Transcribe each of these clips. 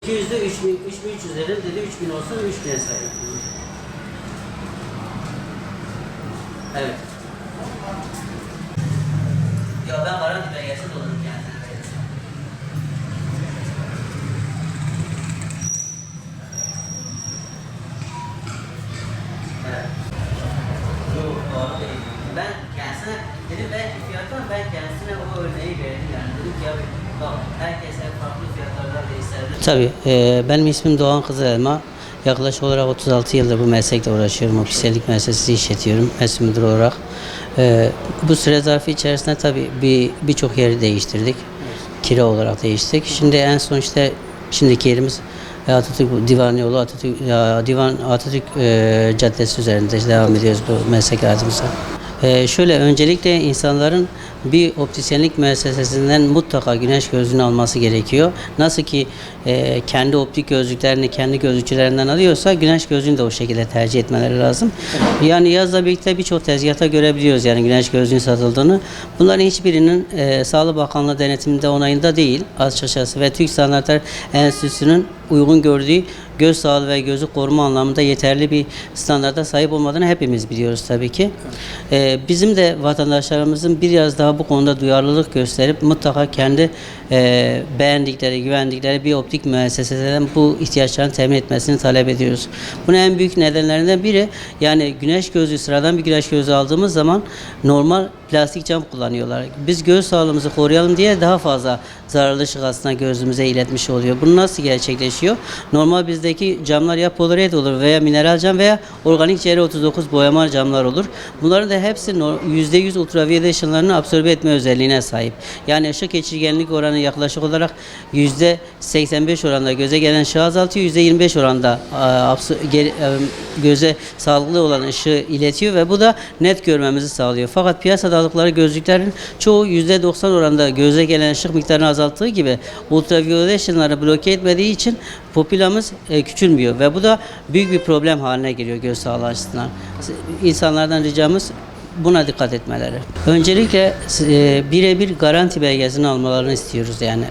200'de 3000, 3300 dedim, dedi 3000 olsun, 3000'e saydım. Evet. Ya ben garanti belgesi doldurdum yani. Evet. Yok, doğru değil. Ben kendisine dedim belki fiyattan ben kendisine o örneği verdim yani. Dedim ki ya bak herkese farklı fiyatlardan değiştirebilir. Tabii benim ismim Doğan Kızılelma. Yaklaşık olarak 36 yıldır bu meslekle uğraşıyorum. Ofisyallik müessesesi işletiyorum mesut müdür olarak. Bu süre zarfı içerisinde tabii birçok yeri değiştirdik. Kira olarak değiştirdik. Şimdi en son işte şimdiki yerimiz Atatürk Divan Yolu, Atatürk Caddesi üzerinde devam ediyoruz bu meslek hayatımıza. Şöyle öncelikle insanların bir optisyenlik müessesesinden mutlaka güneş gözlüğünü alması gerekiyor. Nasıl ki kendi optik gözlüklerini kendi gözlükçülerinden alıyorsa güneş gözlüğünü de o şekilde tercih etmeleri lazım. Yani yazla birlikte birçok tezgahta görebiliyoruz yani güneş gözlüğünün satıldığını. Bunların hiçbirinin Sağlık Bakanlığı denetiminde onayında değil açıkçası ve Türk Sanatlar Enstitüsü'nün uygun gördüğü göz sağlığı ve gözü koruma anlamında yeterli bir standarda sahip olmadığını hepimiz biliyoruz tabii ki. Bizim de vatandaşlarımızın biraz daha bu konuda duyarlılık gösterip mutlaka kendi beğendikleri, güvendikleri bir optik müesseseden bu ihtiyaçlarını temin etmesini talep ediyoruz. Bunun en büyük nedenlerinden biri yani güneş gözlüğü, sıradan bir güneş gözlüğü aldığımız zaman normal plastik cam kullanıyorlar. Biz göz sağlığımızı koruyalım diye daha fazla zararlı ışık aslında gözümüze iletmiş oluyor. Bu nasıl gerçekleşiyor? Normal bizdeki camlar ya polaroid olur veya mineral cam veya organik CR39 boyama camlar olur. Bunların da hepsi %100 ultraviyole ışınlarını absorbe etme özelliğine sahip. Yani ışık geçirgenlik oranı yaklaşık olarak %85 oranda göze gelen ışığı azaltıyor, %25 oranda göze sağlıklı olan ışığı iletiyor ve bu da net görmemizi sağlıyor. Fakat piyasada aldıkları gözlüklerin çoğu %90 oranda göze gelen ışık miktarını azalttığı gibi ultraviyole ışınları bloke etmediği için pupilamız küçülmüyor ve bu da büyük bir problem haline geliyor göz sağlığı açısından. İnsanlardan ricamız buna dikkat etmeleri. Öncelikle birebir garanti belgesini almalarını istiyoruz yani.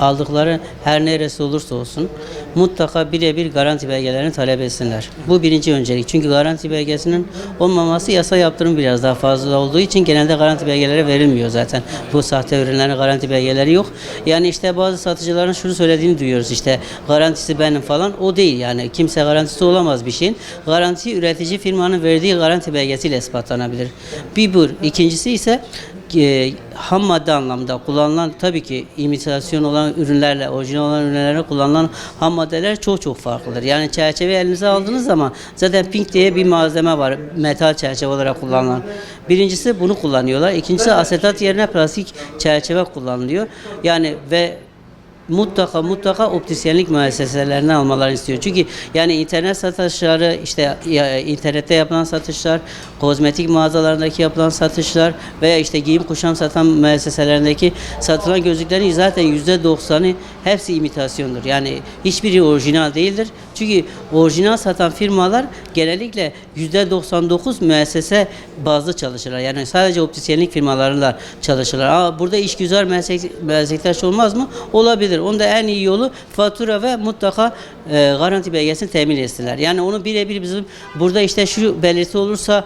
Aldıkları her neresi olursa olsun mutlaka birebir garanti belgelerini talep etsinler. Bu birinci öncelik. Çünkü garanti belgesinin olmaması yasa yaptırım biraz daha fazla olduğu için genelde garanti belgeleri verilmiyor zaten. Bu sahte ürünlerin garanti belgeleri yok. Yani işte bazı satıcıların şunu söylediğini duyuyoruz işte garantisi benim falan. O değil yani kimse garantisi olamaz bir şeyin. Garanti üretici firmanın verdiği garanti belgesiyle ispatlanabilir. Bir bu. İkincisi ise ham madde anlamda kullanılan tabii ki imitasyon olan ürünlerle orijinal olan ürünlerle kullanılan ham maddeler çok farklıdır. Yani çerçeve elinize aldığınız zaman zaten pink diye bir malzeme var metal çerçeve olarak kullanılan. Birincisi bunu kullanıyorlar. İkincisi asetat yerine plastik çerçeve kullanılıyor. Yani ve mutlaka optisyenlik müesseselerinden almalarını istiyor. Çünkü yani internet satışları işte internette yapılan satışlar, kozmetik mağazalarındaki yapılan satışlar veya işte giyim kuşam satan müesseselerindeki satılan gözlüklerin zaten %90'ı hepsi imitasyondur. Yani hiçbiri orijinal değildir. Çünkü orijinal satan firmalar genellikle %99 müessese bazlı çalışırlar. Yani sadece optisyenlik firmalarıyla çalışırlar. Burada işgüzar meslektaş olmaz mı? Olabilir. Onun da en iyi yolu fatura ve mutlaka garanti belgesini temin etsinler. Yani onu birebir bizim burada işte şu belirti olursa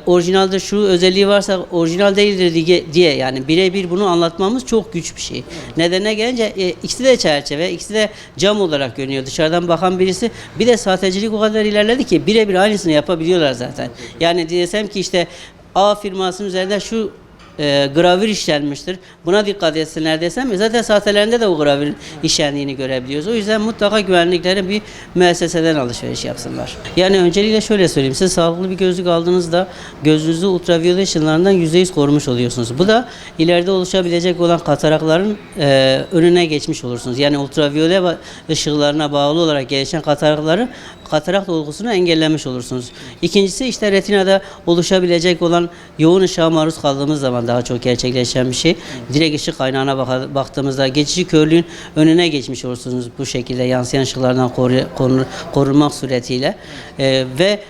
orijinaldir, şu özelliği varsa orijinal değildir diye yani birebir bunu anlatmamız çok güç bir şey. Nedenine gelince ikisi de çerçeve, ikisi de cam olarak görünüyor. Dışarıdan bakan birisi bir de sahtecilik o kadar ilerledi ki birebir aynısını yapabiliyorlar zaten. Yani desem ki işte A firmasının üzerinde şu gravür işlenmiştir. Buna dikkat etsinler desem zaten sahtelerinde de o gravürün işlendiğini görebiliyoruz. O yüzden mutlaka güvenlikleri bir müesseseden alışveriş yapsınlar. Yani öncelikle şöyle söyleyeyim. Siz sağlıklı bir gözlük aldığınızda gözünüzü ultraviyole ışınlarından %100 korumuş oluyorsunuz. Bu da ileride oluşabilecek olan katarakların önüne geçmiş olursunuz. Yani ultraviyole ışıklarına bağlı olarak gelişen katarakları katarak olgusunu engellemiş olursunuz. İkincisi işte retinada oluşabilecek olan yoğun ışığa maruz kaldığımız zaman daha çok gerçekleşen bir şey. Direkt ışık kaynağına baktığımızda geçici körlüğün önüne geçmiş olursunuz bu şekilde yansıyan ışıklardan korunmak suretiyle. Ve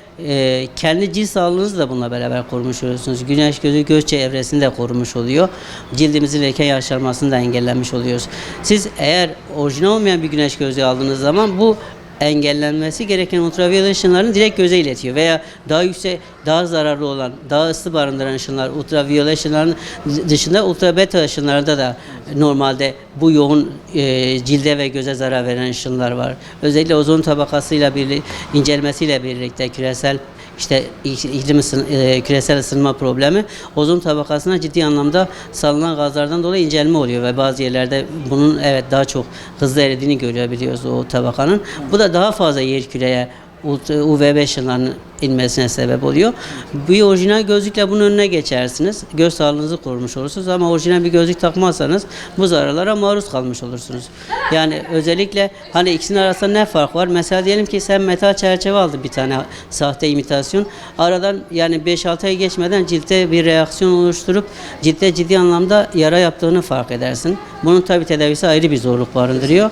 kendi cilt sağlığınızı da bununla beraber korumuş oluyorsunuz. Güneş gözü göz çevresini de korumuş oluyor. Cildimizin leke yaşarmasını da engellemiş oluyoruz. Siz eğer orijinal olmayan bir güneş gözlüğü aldığınız zaman bu engellenmesi gereken ultraviyole ışınlarını direkt göze iletiyor veya daha yüksek, daha zararlı olan, daha ısı barındıran ışınlar, ultraviyole ışınların dışında ultrabeta ışınlarında da normalde bu yoğun cilde ve göze zarar veren ışınlar var. Özellikle ozon tabakasıyla incelmesiyle birlikte küresel küresel ısınma problemi ozon tabakasına ciddi anlamda salınan gazlardan dolayı incelme oluyor ve bazı yerlerde bunun daha çok hızlı eridiğini görebiliyoruz o tabakanın. Bu da daha fazla yer küreye UVB ışınlarının inmesine sebep oluyor. Bir orijinal gözlükle bunun önüne geçersiniz. Göz sağlığınızı korumuş olursunuz ama orijinal bir gözlük takmazsanız bu zararlara maruz kalmış olursunuz. Yani özellikle hani ikisinin arasında ne fark var? Mesela diyelim ki sen metal çerçeve aldın bir tane sahte imitasyon. Aradan yani 5-6 ay geçmeden ciltte bir reaksiyon oluşturup ciltte ciddi anlamda yara yaptığını fark edersin. Bunun tabi tedavisi ayrı bir zorluk barındırıyor.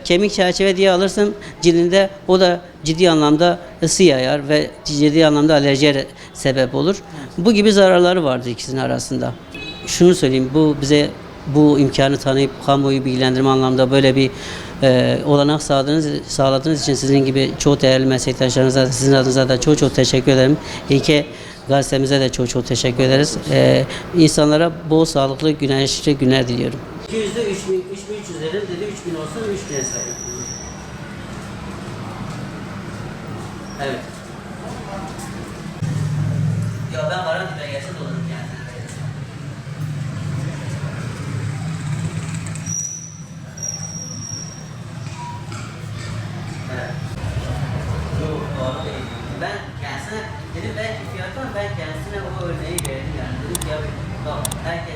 Kemik çerçeve diye alırsın cildinde o da ciddi anlamda ısı yayar ve ciddi anlamda alerjiye sebep olur. Bu gibi zararları vardır ikisinin arasında. Şunu söyleyeyim, bu bize bu imkanı tanıyıp kamuoyu bilgilendirme anlamda böyle bir olanak sağladığınız için sizin gibi çok değerli meslektaşlarınıza, sizin adınıza da çok teşekkür ederim. İlke gazetemize de çok teşekkür ederiz. İnsanlara bol sağlıklı, güneşli günler diliyorum. 200'de 3300 dedim, dedi 3000 olsun, 3000'e sayın. Evet. Ya ben Karantepe'ye gelse de olurum yani. Evet. Yok, doğru değil. Ben kendisine dedim belki fiyattan ben kendisine o örneği verdim yani. Dedim ki ya bak herkes